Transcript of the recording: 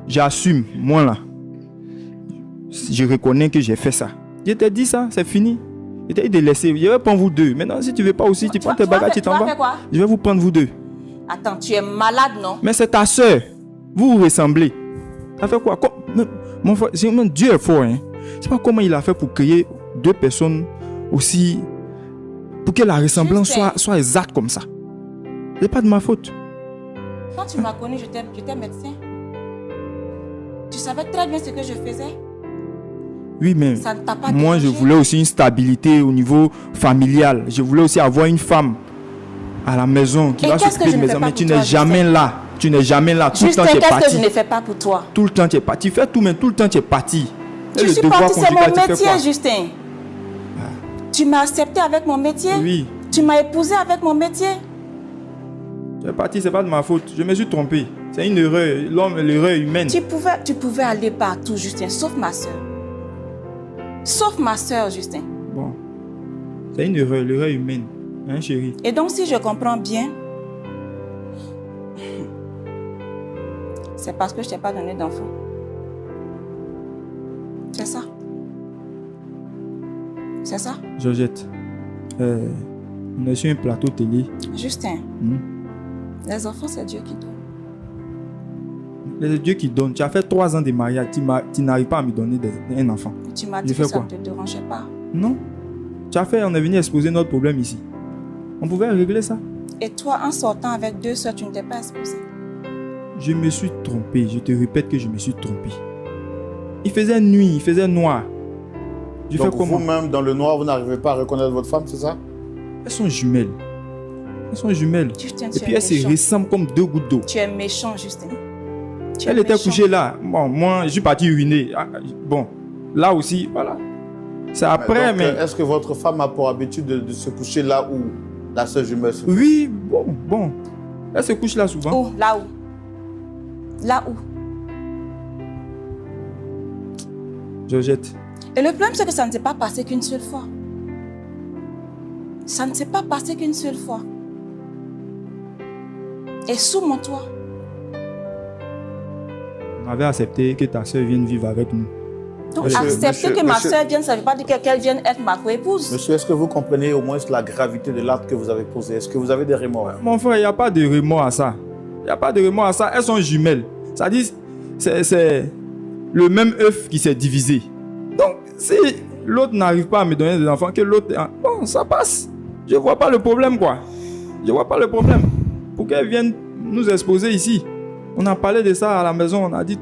j'assume, moi là. Je reconnais que j'ai fait ça. Je t'ai dit ça, c'est fini. Je t'ai dit de laisser. Je vais prendre vous deux. Maintenant, si tu veux pas aussi, tu prends tes bagages, tu t'en vas. Je vais vous prendre vous deux. Attends, tu es malade, non? Mais c'est ta soeur. Vous vous ressemblez. Ça fait quoi? Mon frère, Dieu est fort. Hein? Je sais pas comment il a fait pour créer deux personnes aussi. Pour que la ressemblance soit exacte comme ça. C'est pas de ma faute. Quand tu m'as connu, j'étais médecin. Tu savais très bien ce que je faisais. Oui, mais moi, je voulais aussi une stabilité au niveau familial. Je voulais aussi avoir une femme à la maison qui va s'occuper de mes enfants. Mais tu n'es jamais là. Tu n'es jamais là. Tout le temps, tu es parti. Qu'est-ce que je ne fais pas pour toi? Tout le temps, tu es parti. Tu fais tout, mais tout le temps, tu es parti. Je suis parti, c'est mon métier, Justin. Tu m'as accepté avec mon métier. Oui. Tu m'as épousé avec mon métier. Tu es parti, c'est pas de ma faute. Je me suis trompé. C'est une erreur. L'erreur humaine. Tu pouvais aller partout, Justin, sauf ma soeur. Sauf ma soeur, Justin. Bon. C'est une erreur, l'erreur humaine. Hein, chérie? Et donc, si je comprends bien, c'est parce que je t'ai pas donné d'enfant. C'est ça? C'est ça? Georgette, on est sur un plateau télé. Justin, les enfants, c'est Dieu qui donne. C'est Dieu qui donne. Tu as fait 3 ans de mariage, tu n'arrives pas à me donner un enfant. Tu m'as dit que ça ne te dérangeait pas. Non. On est venu exposer notre problème ici. On pouvait régler ça. Et toi, en sortant avec 2 soeurs, tu ne t'es pas exposé. Je me suis trompé. Je te répète que je me suis trompé. Il faisait nuit, il faisait noir. Donc vous-même, dans le noir, vous n'arrivez pas à reconnaître votre femme, c'est ça? Elles sont jumelles. Elles sont jumelles. Justin, et puis elles se ressemblent comme 2 gouttes d'eau. Tu es méchant, Justin. Elle était couchée là. Bon, moi, je suis parti uriner. Bon, là aussi, voilà. C'est après, mais... Est-ce que votre femme a pour habitude de se coucher là où la sœur jumelle se couche? Oui, bon. Elle se couche là souvent. Où? Là où? Là où? Georgette. Et le problème, c'est que ça ne s'est pas passé qu'une seule fois. Ça ne s'est pas passé qu'une seule fois. Et sous mon toit. On avait accepté que ta soeur vienne vivre avec nous. Donc, accepter que ma soeur vienne, ça ne veut pas dire qu'elle vienne être ma co-épouse. Monsieur, est-ce que vous comprenez au moins la gravité de l'acte que vous avez posé? Est-ce que vous avez des remords? Mon frère, il n'y a pas de remords à ça. Il n'y a pas de remords à ça. Elles sont jumelles. Ça dit, c'est le même œuf qui s'est divisé. Donc, si l'autre n'arrive pas à me donner des enfants, que l'autre... Bon, ça passe. Je ne vois pas le problème, quoi. Je ne vois pas le problème. Pour qu'elle vienne nous exposer ici. On a parlé de ça à la maison. On a dit